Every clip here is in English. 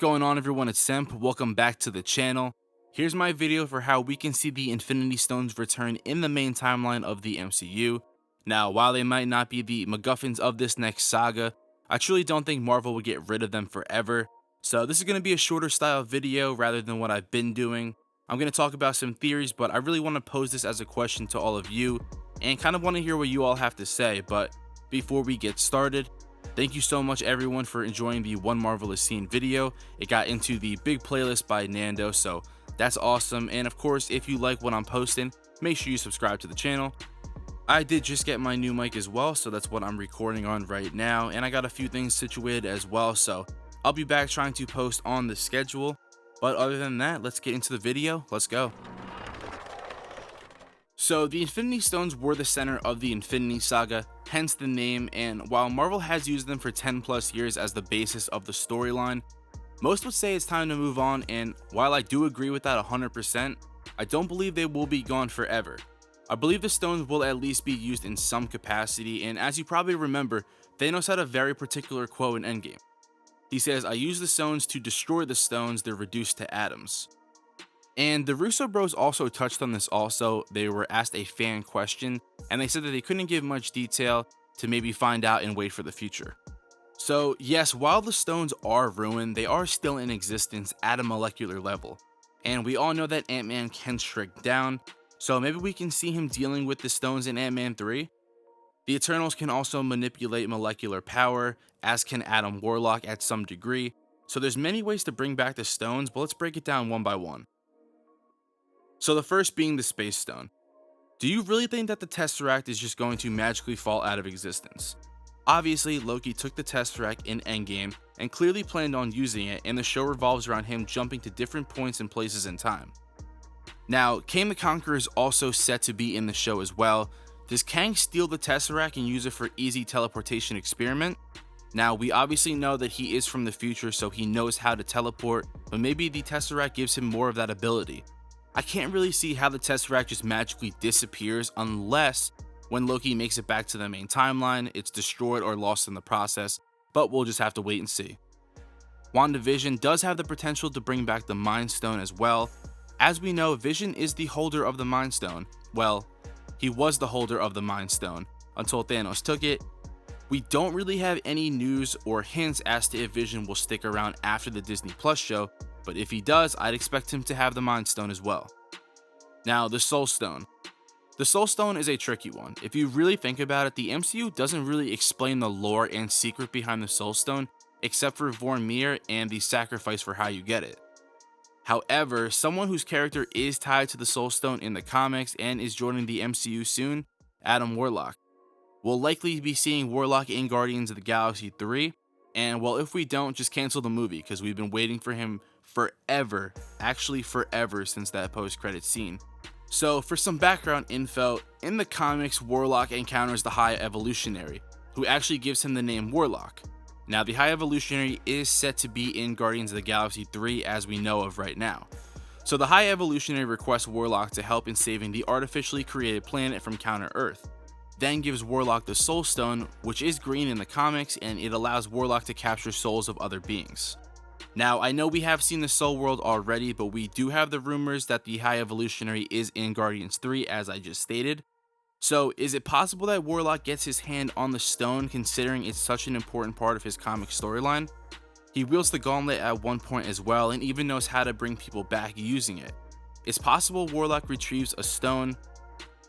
going on, everyone? It's Semp. Welcome back to the channel. Here's my video for how we can see the Infinity Stones return in the main timeline of the MCU. Now, while they might not be the MacGuffins of this next saga, I truly don't think Marvel will get rid of them forever. So this is going to be a shorter style video rather than what I've been doing. I'm going to talk about some theories, but I really want to pose this as a question to all of you and kind of want to hear what you all have to say. But before we get started, thank you so much everyone for enjoying the One Marvelous Scene video. It got into the big playlist by Nando, so that's awesome. And of course, if you like what I'm posting, make sure you subscribe to the channel. I did just get my new mic as well, so that's what I'm recording on right now. And I got a few things situated as well, so I'll be back trying to post on the schedule. But other than that, let's get into the video. Let's go. So the Infinity Stones were the center of the Infinity Saga, hence the name, and while Marvel has used them for 10 plus years as the basis of the storyline, most would say it's time to move on, and while I do agree with that 100%, I don't believe they will be gone forever. I believe the stones will at least be used in some capacity, and as you probably remember, Thanos had a very particular quote in Endgame. He says, "I use the stones to destroy the stones, they're reduced to atoms." And the Russo bros also touched on this also. They were asked a fan question, and they said that they couldn't give much detail to maybe find out and wait for the future. So yes, while the stones are ruined, they are still in existence at a molecular level. And we all know that Ant-Man can shrink down, so maybe we can see him dealing with the stones in Ant-Man 3. The Eternals can also manipulate molecular power, as can Adam Warlock at some degree. So there's many ways to bring back the stones, but let's break it down one by one. So the first being the Space Stone. Do you really think that the Tesseract is just going to magically fall out of existence? Obviously, Loki took the Tesseract in Endgame and clearly planned on using it, and the show revolves around him jumping to different points and places in time. Now, Kang the Conqueror is also set to be in the show as well. Does Kang steal the Tesseract and use it for easy teleportation experiment? Now, we obviously know that he is from the future, so he knows how to teleport, but maybe the Tesseract gives him more of that ability. I can't really see how the Tesseract just magically disappears unless when Loki makes it back to the main timeline, it's destroyed or lost in the process, but we'll just have to wait and see. WandaVision does have the potential to bring back the Mind Stone as well. As we know, Vision is the holder of the Mind Stone. Well, he was the holder of the Mind Stone until Thanos took it. We don't really have any news or hints as to if Vision will stick around after the Disney Plus show, but if he does, I'd expect him to have the Mind Stone as well. Now, the Soul Stone. The Soul Stone is a tricky one. If you really think about it, the MCU doesn't really explain the lore and secret behind the Soul Stone, except for Vormir and the sacrifice for how you get it. However, someone whose character is tied to the Soul Stone in the comics and is joining the MCU soon, Adam Warlock. We'll likely be seeing Warlock in Guardians of the Galaxy 3, and well, if we don't, just cancel the movie because we've been waiting for him forever, actually forever since that post-credit scene. So for some background info, in the comics, Warlock encounters the High Evolutionary, who actually gives him the name Warlock. Now, the High Evolutionary is set to be in Guardians of the Galaxy 3 as we know of right now. So the High Evolutionary requests Warlock to help in saving the artificially created planet from Counter-Earth, then gives Warlock the Soul Stone, which is green in the comics, and it allows Warlock to capture souls of other beings. Now, I know we have seen the Soul World already, but we do have the rumors that the High Evolutionary is in Guardians 3, as I just stated. So, is it possible that Warlock gets his hand on the stone, considering it's such an important part of his comic storyline? He wields the gauntlet at one point as well, and even knows how to bring people back using it. It's possible Warlock retrieves a stone,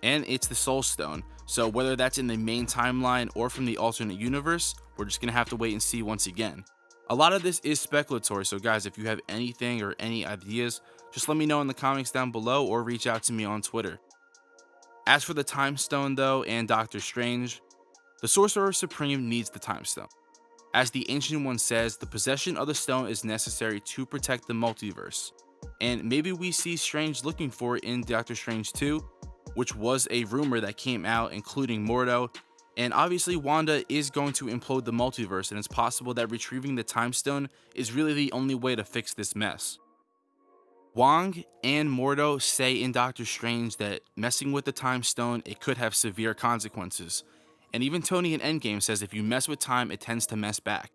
and it's the Soul Stone. So, whether that's in the main timeline or from the alternate universe, we're just gonna have to wait and see once again. A lot of this is speculatory, so guys, if you have anything or any ideas, just let me know in the comments down below or reach out to me on Twitter. As for the Time Stone though, and Doctor Strange, the Sorcerer Supreme needs the Time Stone. As the Ancient One says, the possession of the stone is necessary to protect the multiverse. And maybe we see Strange looking for it in Doctor Strange 2, which was a rumor that came out, including Mordo. And obviously Wanda is going to implode the multiverse, and it's possible that retrieving the Time Stone is really the only way to fix this mess. Wong and Mordo say in Doctor Strange that messing with the Time Stone, it could have severe consequences. And even Tony in Endgame says if you mess with time, it tends to mess back.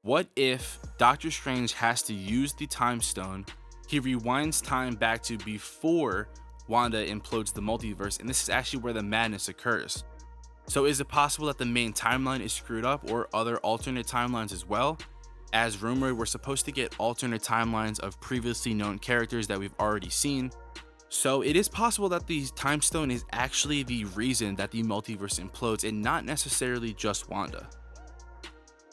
What if Doctor Strange has to use the time stone? He rewinds time back to before Wanda implodes the multiverse, and this is actually where the madness occurs. So is it possible that the main timeline is screwed up, or other alternate timelines as well? As rumored, we're supposed to get alternate timelines of previously known characters that we've already seen. So it is possible that the time stone is actually the reason that the multiverse implodes and not necessarily just Wanda.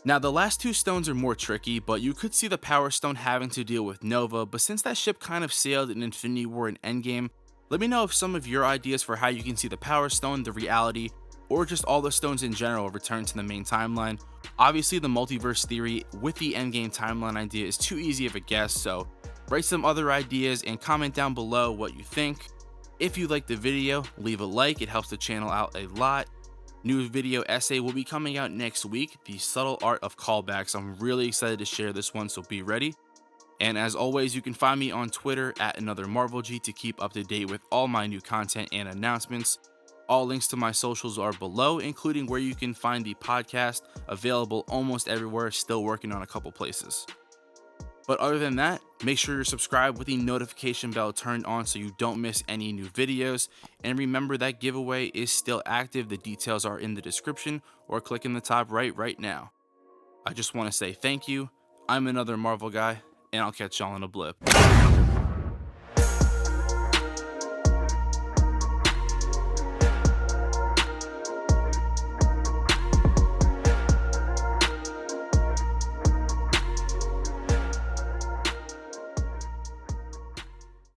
Now, the last two stones are more tricky, but you could see the Power Stone having to deal with Nova, but since that ship kind of sailed in Infinity War and Endgame, let me know if some of your ideas for how you can see the Power Stone, the reality, or just all the stones in general return to the main timeline. Obviously, the multiverse theory with the Endgame timeline idea is too easy of a guess, so write some other ideas and comment down below what you think. If you liked the video, leave a like, it helps the channel out a lot. New video essay will be coming out next week, The Subtle Art of Callbacks. I'm really excited to share this one, so be ready. And as always, you can find me on Twitter at AnotherMarvelG to keep up to date with all my new content and announcements. All links to my socials are below, including where you can find the podcast, available almost everywhere, still working on a couple places. But other than that, make sure you're subscribed with the notification bell turned on so you don't miss any new videos. And remember that giveaway is still active. The details are in the description or click in the top right now. I just want to say thank you. I'm another Marvel guy, and I'll catch y'all in a blip.